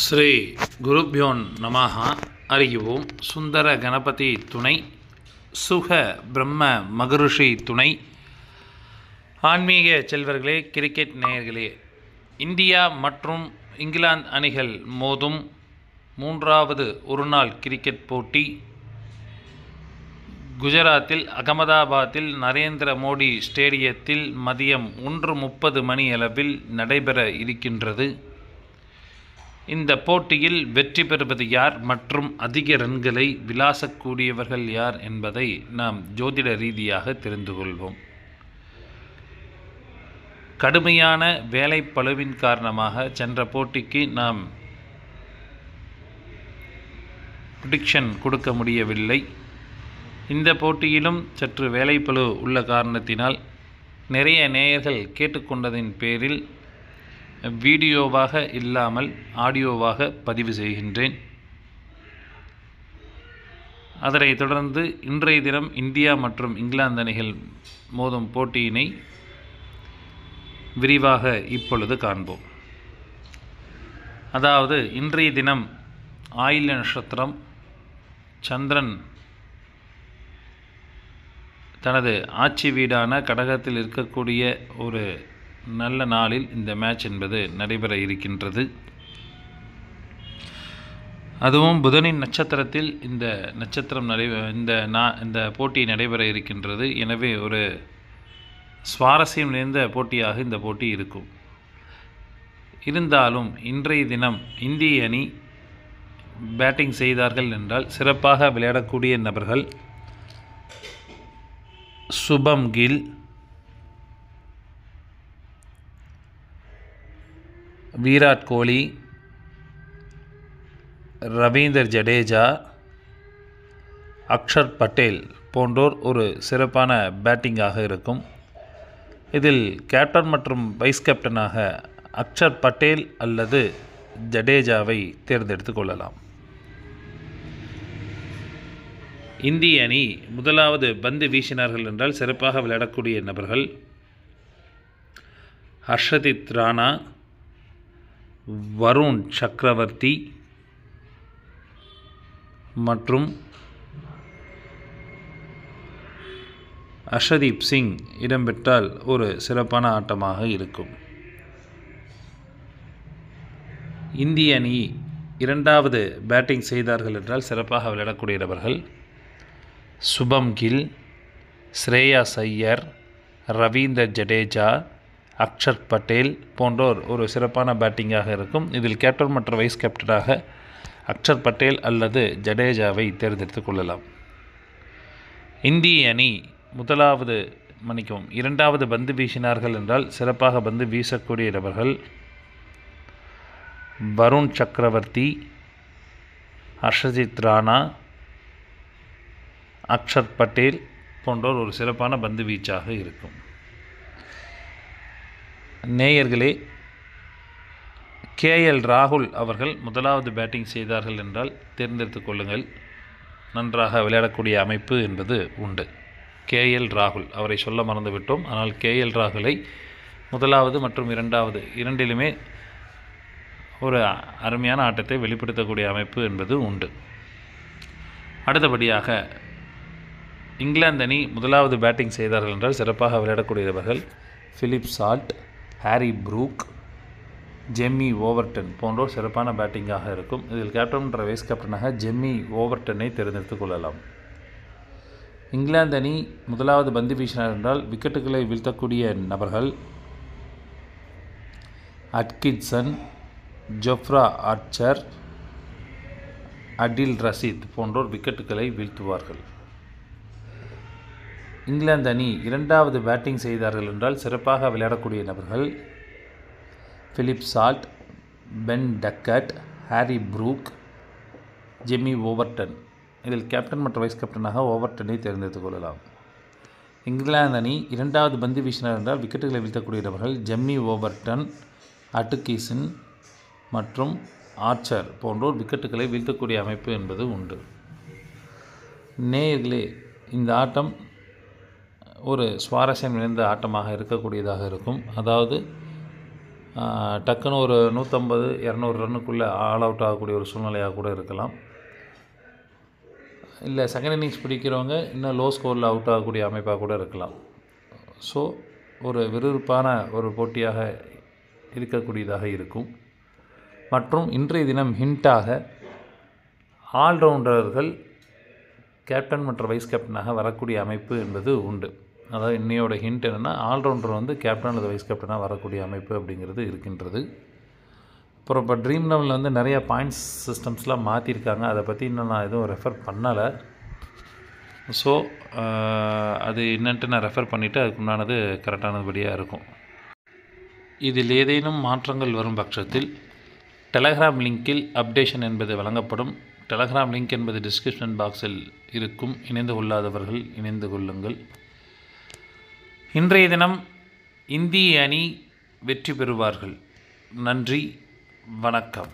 ஸ்ரீ குருப்யோ நமஹ. அறிவோம். சுந்தர கணபதி துணை, சுக பிரம்ம மகரிஷி துணை. ஆன்மீக செல்வர்களே, கிரிக்கெட் நேயர்களே, இந்தியா மற்றும் இங்கிலாந்து அணிகள் மோதும் மூன்றாவது ஒருநாள் கிரிக்கெட் போட்டி குஜராத்தில் அகமதாபாத்தில் நரேந்திர மோடி ஸ்டேடியத்தில் மதியம் 1:30 மணியளவில் நடைபெற இருக்கின்றது. இந்த போட்டியில் வெற்றி பெறுவது யார் மற்றும் அதிக ரன்களை விளாசக்கூடியவர்கள் யார் என்பதை நாம் ஜோதிட ரீதியாக தெரிந்து கொள்வோம். கடுமையான வேலைப்பளுவின் காரணமாக சென்ற போட்டிக்கு நாம் ப்ரிடிக்ஷன் கொடுக்க முடியவில்லை. இந்த போட்டியிலும் சற்று வேலைப்பளு உள்ள காரணத்தினால் நிறைய நேயர்கள் கேட்டுக்கொண்டதின் பேரில் வீடியோவாக இல்லாமல் ஆடியோவாக பதிவு செய்கின்றேன். அதனைத் தொடர்ந்து இன்றைய தினம் இந்தியா மற்றும் இங்கிலாந்து அணிகள் மோதும் போட்டியினை விரிவாக இப்பொழுது காண்போம். அதாவது இன்றைய தினம் ஆயில்ய நட்சத்திரம், சந்திரன் தனது ஆட்சி வீடான கடகத்தில் இருக்கக்கூடிய ஒரு நல்ல நாளில் இந்த மேட்ச் என்பது நடைபெற இருக்கின்றது. அதுவும் புதனின் நட்சத்திரத்தில் இந்த நட்சத்திரம் இந்த போட்டி நடைபெற இருக்கின்றது. எனவே ஒரு சுவாரஸ்யம் நிறைந்த போட்டியாக இந்த போட்டி இருக்கும். இருந்தாலும் இன்றைய தினம் இந்திய அணி பேட்டிங் செய்தார்கள் என்றால் சிறப்பாக விளையாடக்கூடிய நபர்கள் சுபம் கில், விராட் கோலி, ரவீந்தர் ஜடேஜா, அக்ஷர் பட்டேல் போன்றோர் ஒரு சிறப்பான பேட்டிங்காக இருக்கும். இதில் கேப்டன் மற்றும் வைஸ் கேப்டனாக அக்ஷர் பட்டேல் அல்லது ஜடேஜாவை தேர்ந்தெடுத்து கொள்ளலாம். இந்திய அணி முதலாவது பந்து வீசினார்கள் என்றால் சிறப்பாக விளையாடக்கூடிய நபர்கள் ஹர்ஷதீப் ராணா, வருண் சக்கரவர்த்தி மற்றும் அர்ஷதீப் சிங் இடம்பெற்றால் ஒரு சிறப்பான ஆட்டமாக இருக்கும். இந்திய அணி இரண்டாவது பேட்டிங் செய்தார்கள் என்றால் சிறப்பாக விளையாடக்கூடிய நபர்கள் சுபம் கில், ஸ்ரேயாஸ் ஐயர், ரவீந்தர் ஜடேஜா, அக்ஷர் பட்டேல் போன்றோர் ஒரு சிறப்பான பேட்டிங்காக இருக்கும். இதில் கேப்டன் மற்றும் வைஸ் கேப்டனாக அக்ஷர் பட்டேல் அல்லது ஜடேஜாவை தேர்ந்தெடுத்து கொள்ளலாம். இந்திய அணி இரண்டாவது பந்து வீசினார்கள் என்றால் சிறப்பாக பந்து வீசக்கூடிய நபர்கள் வருண் சக்கரவர்த்தி, ஹர்ஷதீப் ராணா, அக்ஷர் பட்டேல் போன்றோர் ஒரு சிறப்பான பந்து வீச்சாக இருக்கும். நேயர்களே, KL ராகுல் அவர்கள் முதலாவது பேட்டிங் செய்தார்கள் என்றால் தேர்ந்தெடுத்து கொள்ளுங்கள். நன்றாக விளையாடக்கூடிய அமைப்பு என்பது உண்டு. KL ராகுல் அவரை சொல்ல மறந்துவிட்டோம். ஆனால் KL ராகுலை முதலாவது மற்றும் இரண்டாவது இரண்டிலுமே ஒரு அருமையான ஆட்டத்தை வெளிப்படுத்தக்கூடிய அமைப்பு என்பது உண்டு. அடுத்தபடியாக இங்கிலாந்து அணி முதலாவது பேட்டிங் செய்தார்கள் என்றால் சிறப்பாக விளையாடக்கூடியவர்கள் Philip Salt, Harry Brook, Jamie Overton போன்றோர் சிறப்பான பேட்டிங்காக இருக்கும். இதில் கேப்டன் என்ற வைஸ் கேப்டனாக ஜெம்மி ஓவர்டனை தேர்ந்தெடுத்துக் கொள்ளலாம். இங்கிலாந்து அணி முதலாவது பந்து வீசினார் என்றால் விக்கெட்டுகளை வீழ்த்தக்கூடிய நபர்கள் Atkinson, Jofra Archer, Adil Rashid போன்றோர் விக்கெட்டுகளை வீழ்த்துவார்கள். இங்கிலாந்து அணி இரண்டாவது பேட்டிங் செய்தார்கள் என்றால் சிறப்பாக விளையாடக்கூடிய நபர்கள் Philip Salt, Ben Duckett, Harry Brook, Jamie Overton. இதில் கேப்டன் மற்றும் வைஸ் கேப்டனாக ஓவர்டனை தேர்ந்தெடுத்துக் கொள்ளலாம். இங்கிலாந்து அணி இரண்டாவது பந்து வீசினார் என்றால் விக்கெட்டுகளை வீழ்த்தக்கூடிய நபர்கள் ஜெம்மி ஓவர்டன், அட்கின்சன் மற்றும் ஆர்ச்சர் போன்றோர் விக்கெட்டுகளை வீழ்த்தக்கூடிய அமைப்பு என்பது உண்டு. நேயர்களே, இந்த ஆட்டம் ஒரு சுவாரஸ்யம் நிறைந்த ஆட்டமாக இருக்கக்கூடியதாக இருக்கும். அதாவது டக்குன்னு ஒரு 150 200 ரன்னுக்குள்ளே ஆல் அவுட் ஆகக்கூடிய ஒரு சூழ்நிலையாக கூட இருக்கலாம். இல்லை செகண்ட் இன்னிங்ஸ் பிடிக்கிறவங்க இன்னும் லோ ஸ்கோரில் அவுட் ஆகக்கூடிய அமைப்பாக கூட இருக்கலாம். ஸோ ஒரு விறுவிறுப்பான ஒரு போட்டியாக இருக்கக்கூடியதாக இருக்கும். மற்றும் இன்றைய தினம் ஹிண்ட்டாக ஆல்ரவுண்டர்கள் கேப்டன் மற்றும் வைஸ் கேப்டனாக வரக்கூடிய அமைப்பு என்பது உண்டு. அதாவது இன்னையோட ஹிண்ட் என்னென்னா, ஆல்ரவுண்டர் கேப்டன் அல்லது வைஸ் கேப்டனாக வரக்கூடிய அமைப்பு அப்படிங்கிறது இருக்கின்றது. அப்புறம் இப்போ ட்ரீம் 11 நிறைய பாயிண்ட்ஸ் சிஸ்டம்ஸ்லாம் மாற்றிருக்காங்க. அதை பற்றி இன்னும் நான் எதுவும் ரெஃபர் பண்ணலை. ஸோ அது என்னன்ட்டு நான் ரெஃபர் பண்ணிவிட்டு அதுக்கு உண்டானது கரெக்டானபடியாக இருக்கும். இதில் ஏதேனும் மாற்றங்கள் வரும் பட்சத்தில் டெலகிராம் லிங்கில் அப்டேஷன் என்பது வழங்கப்படும். டெலகிராம் லிங்க் என்பது டிஸ்கிரிப்ஷன் பாக்ஸில் இருக்கும். இணைந்து கொள்ளாதவர்கள் இணைந்து கொள்ளுங்கள். இன்றைய தினம் இந்திய அணி வெற்றி பெறுவார்கள். நன்றி, வணக்கம்.